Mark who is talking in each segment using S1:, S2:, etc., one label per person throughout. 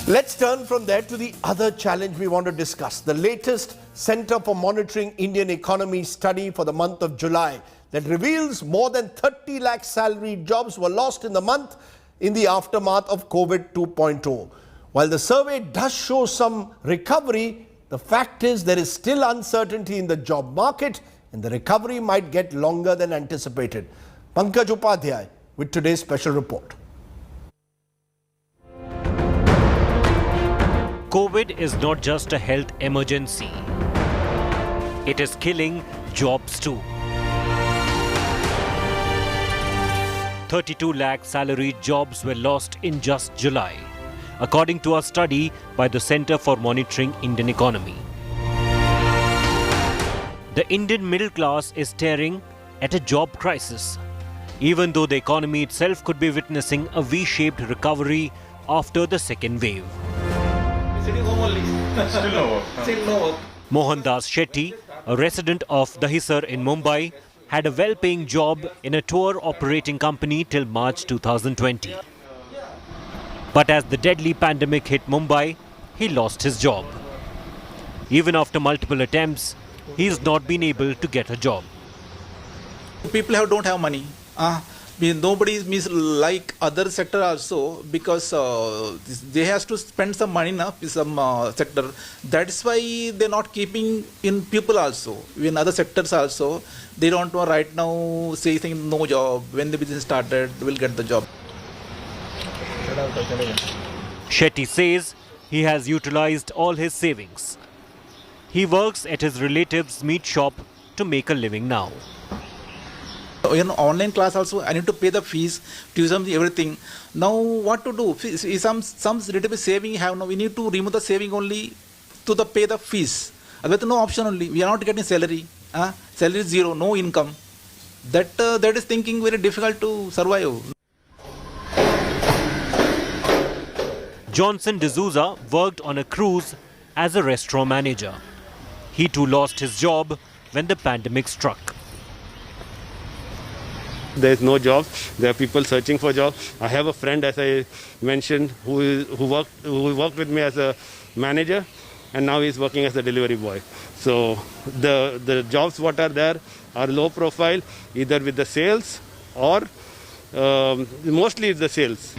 S1: Let's turn from there to the other challenge we want to discuss. The latest Center for Monitoring Indian Economy study for the month of July that reveals more than 30 lakh salaried jobs were lost in the month in the aftermath of COVID 2.0. While the survey does show some recovery, the fact is there is still uncertainty in the job market and the recovery might get longer than anticipated. Pankaj Upadhyay with today's special report.
S2: COVID is not just a health emergency. It is killing jobs too. 32 lakh salaried jobs were lost in just July, according to a study by the Center for Monitoring Indian Economy. The Indian middle class is staring at a job crisis, even though the economy itself could be witnessing a V-shaped recovery after the second wave.
S3: Still no work.
S2: Mohandas Shetty, a resident of Dahisar in Mumbai, had a well-paying job in a tour operating company till March 2020. But as the deadly pandemic hit Mumbai, he lost his job. Even after multiple attempts, he has not been able to get a job.
S3: People don't have money. Nobody is like other sector also, because they has to spend some money in some sector. That's why they're not keeping in people also. In other sectors also, they don't know right now, saying no job. When the business started, they will get the job.
S2: Shetty says he has utilized all his savings. He works at his relative's meat shop to make a living now.
S3: In online class also, I need to pay the fees, tuition, everything. Now what to do? Some relative saving have now. We need to remove the saving only to pay the fees. With no option only. We are not getting salary. Salary is zero, no income. That is thinking very difficult to survive.
S2: Johnson D'Souza worked on a cruise as a restaurant manager. He too lost his job when the pandemic struck.
S4: There is no job. There are people searching for jobs. I have a friend, as I mentioned, who worked with me as a manager, and now he's working as a delivery boy. So the jobs what are there are low profile, either with the sales or mostly it's the sales.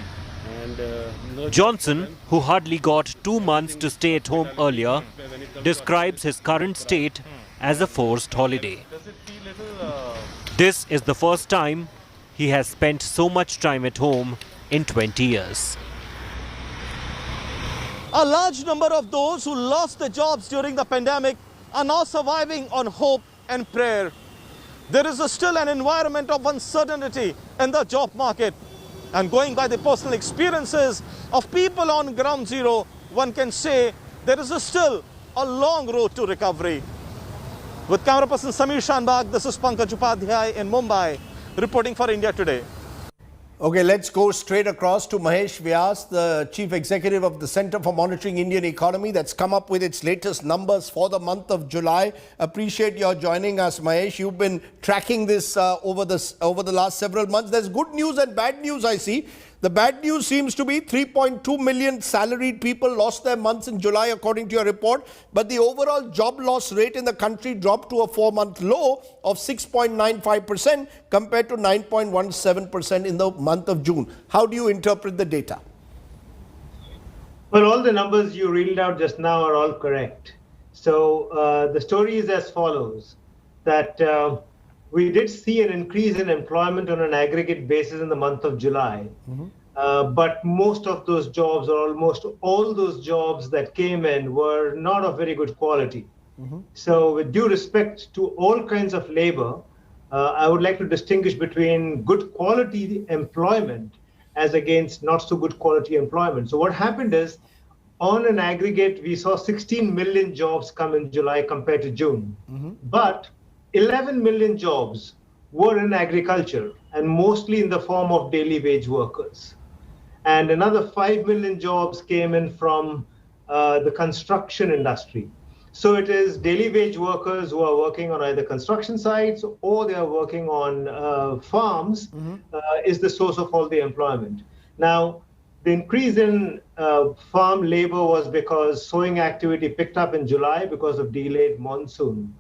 S2: Johnson, who hardly got 2 months to stay at home earlier, describes his current state as a forced holiday. This is the first time he has spent so much time at home in 20 years.
S1: A large number of those who lost their jobs during the pandemic are now surviving on hope and prayer. There is still an environment of uncertainty in the job market. And going by the personal experiences of people on ground zero, one can say there is still a long road to recovery. With camera person Samir Shanbag, this is Pankaj Upadhyay in Mumbai, reporting for India Today. Okay, let's go straight across to Mahesh Vyas, the Chief Executive of the Center for Monitoring Indian Economy, that's come up with its latest numbers for the month of July. Appreciate your joining us, Mahesh. You've been tracking this over the last several months. There's good news and bad news, I see. The bad news seems to be 3.2 million salaried people lost their months in July, according to your report. But the overall job loss rate in the country dropped to a 4-month low of 6.95% compared to 9.17% in the month of June. How do you interpret the data?
S5: Well, all the numbers you read out just now are all correct. So the story is as follows, that we did see an increase in employment on an aggregate basis in the month of July. But most of those jobs, or almost all those jobs that came in, were not of very good quality. So with due respect to all kinds of labor, I would like to distinguish between good quality employment as against not so good quality employment. So what happened is, on an aggregate, we saw 16 million jobs come in July compared to June. But 11 million jobs were in agriculture, and mostly in the form of daily wage workers. And another 5 million jobs came in from the construction industry. So it is daily wage workers who are working on either construction sites or they are working on farms is the source of all the employment. Now, the increase in farm labor was because sowing activity picked up in July because of delayed monsoon.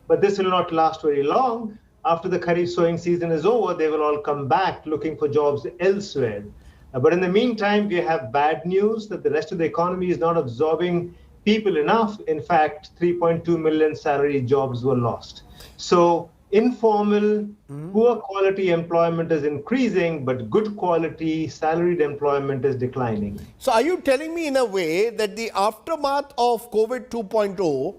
S5: But this will not last very long. After the Kharif sowing season is over, they will all come back looking for jobs elsewhere. But in the meantime, we have bad news that the rest of the economy is not absorbing people enough. In fact, 3.2 million salary jobs were lost. So informal, poor quality employment is increasing, but good quality salaried employment is declining.
S6: So are you telling me in a way that the aftermath of COVID 2.0,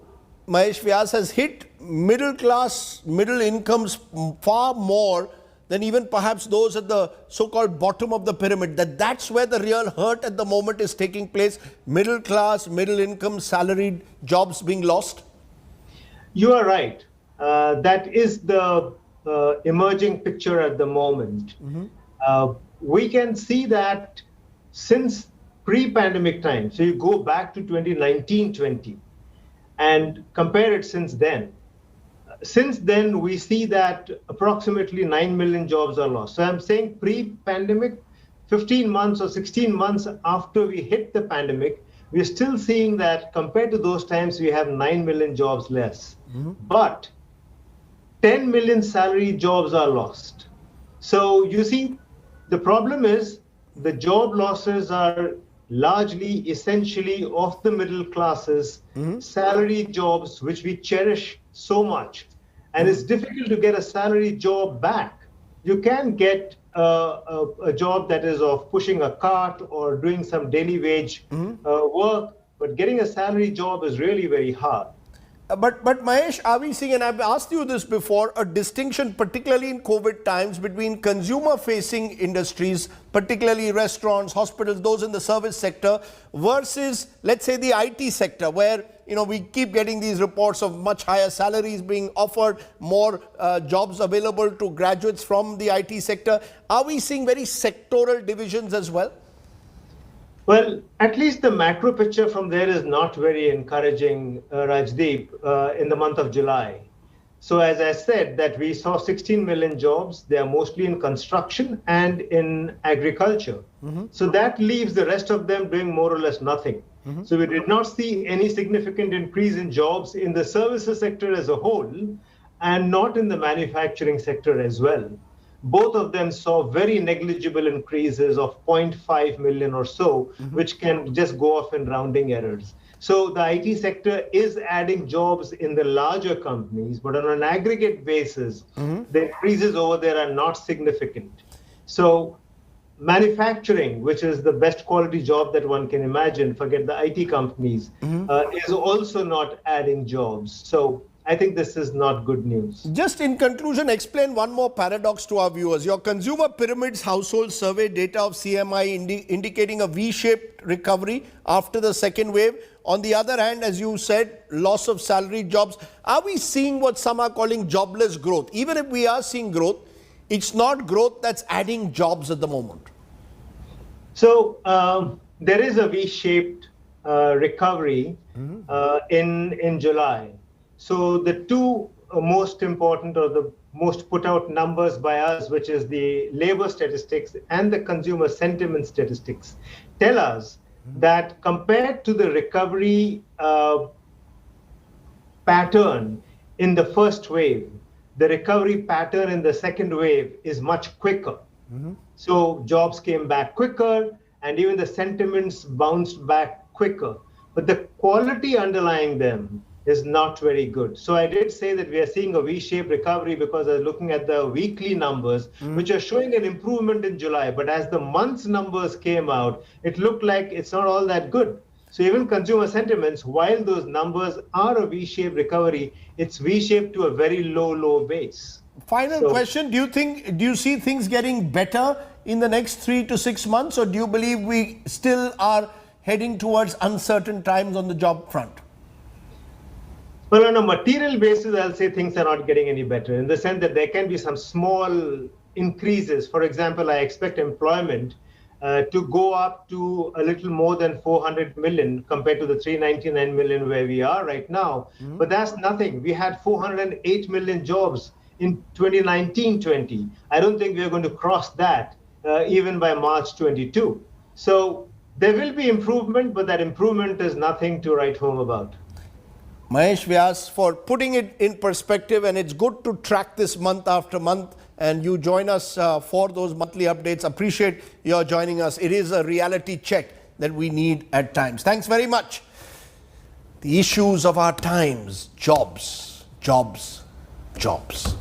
S6: Mahesh Vyas, has hit middle class, middle incomes far more than even perhaps those at the so-called bottom of the pyramid, that's where the real hurt at the moment is taking place, middle class, middle income, salaried jobs being lost?
S5: You are right. That is the emerging picture at the moment. We can see that since pre-pandemic times, so you go back to 2019-20 and compare it since then. Since then, we see that approximately 9 million jobs are lost. So I'm saying pre-pandemic, 15 months or 16 months after we hit the pandemic, we're still seeing that compared to those times, we have 9 million jobs less. But 10 million salary jobs are lost. So you see, the problem is the job losses are largely, essentially of the middle classes, salary jobs, which we cherish so much. And it's difficult to get a salary job back. You can get a job that is of pushing a cart or doing some daily wage work, but getting a salary job is really very hard.
S6: But Mahesh, are we seeing, and I've asked you this before, a distinction, particularly in COVID times, between consumer-facing industries, particularly restaurants, hospitals, those in the service sector, versus, let's say, the IT sector, where we keep getting these reports of much higher salaries being offered, more jobs available to graduates from the IT sector. Are we seeing very sectoral divisions as well?
S5: Well, at least the macro picture from there is not very encouraging, Rajdeep, in the month of July. So as I said, that we saw 16 million jobs. They are mostly in construction and in agriculture. So that leaves the rest of them doing more or less nothing. So we did not see any significant increase in jobs in the services sector as a whole, and not in the manufacturing sector as well. Both of them saw very negligible increases of 0.5 million or so, which can just go off in rounding errors. So the IT sector is adding jobs in the larger companies, but on an aggregate basis, the increases over there are not significant. So manufacturing, which is the best quality job that one can imagine, forget the IT companies, is also not adding jobs. So I think this is not good news.
S6: Just in conclusion, explain one more paradox to our viewers. Your Consumer Pyramids Household Survey data of CMIE indicating a V-shaped recovery after the second wave. On the other hand, as you said, loss of salaried jobs. Are we seeing what some are calling jobless growth? Even if we are seeing growth, it's not growth that's adding jobs at the moment.
S5: So there is a V-shaped recovery in July. So the two most important or the most put out numbers by us, which is the labor statistics and the consumer sentiment statistics, tell us that compared to the recovery pattern in the first wave, the recovery pattern in the second wave is much quicker. So jobs came back quicker and even the sentiments bounced back quicker. But the quality underlying them is not very good. So I did say that we are seeing a V-shaped recovery because I was looking at the weekly numbers, which are showing an improvement in July. But as the month's numbers came out, it looked like it's not all that good. So even consumer sentiments, while those numbers are a V-shaped recovery, it's V-shaped to a very low base.
S6: Final question, do you see things getting better in the next 3 to 6 months, or do you believe we still are heading towards uncertain times on the job front?
S5: Well, on a material basis, I'll say things are not getting any better in the sense that there can be some small increases. For example, I expect employment to go up to a little more than 400 million compared to the 399 million where we are right now. But that's nothing. We had 408 million jobs in 2019-20. I don't think we're going to cross that even by March 22. So There will be improvement, but that improvement is nothing to write home about.
S6: Mahesh Vyas, for putting it in perspective, and it's good to track this month after month, and you join us for those monthly updates. Appreciate your joining us. It is a reality check that we need at times. Thanks very much. The issues of our times: jobs, jobs, jobs.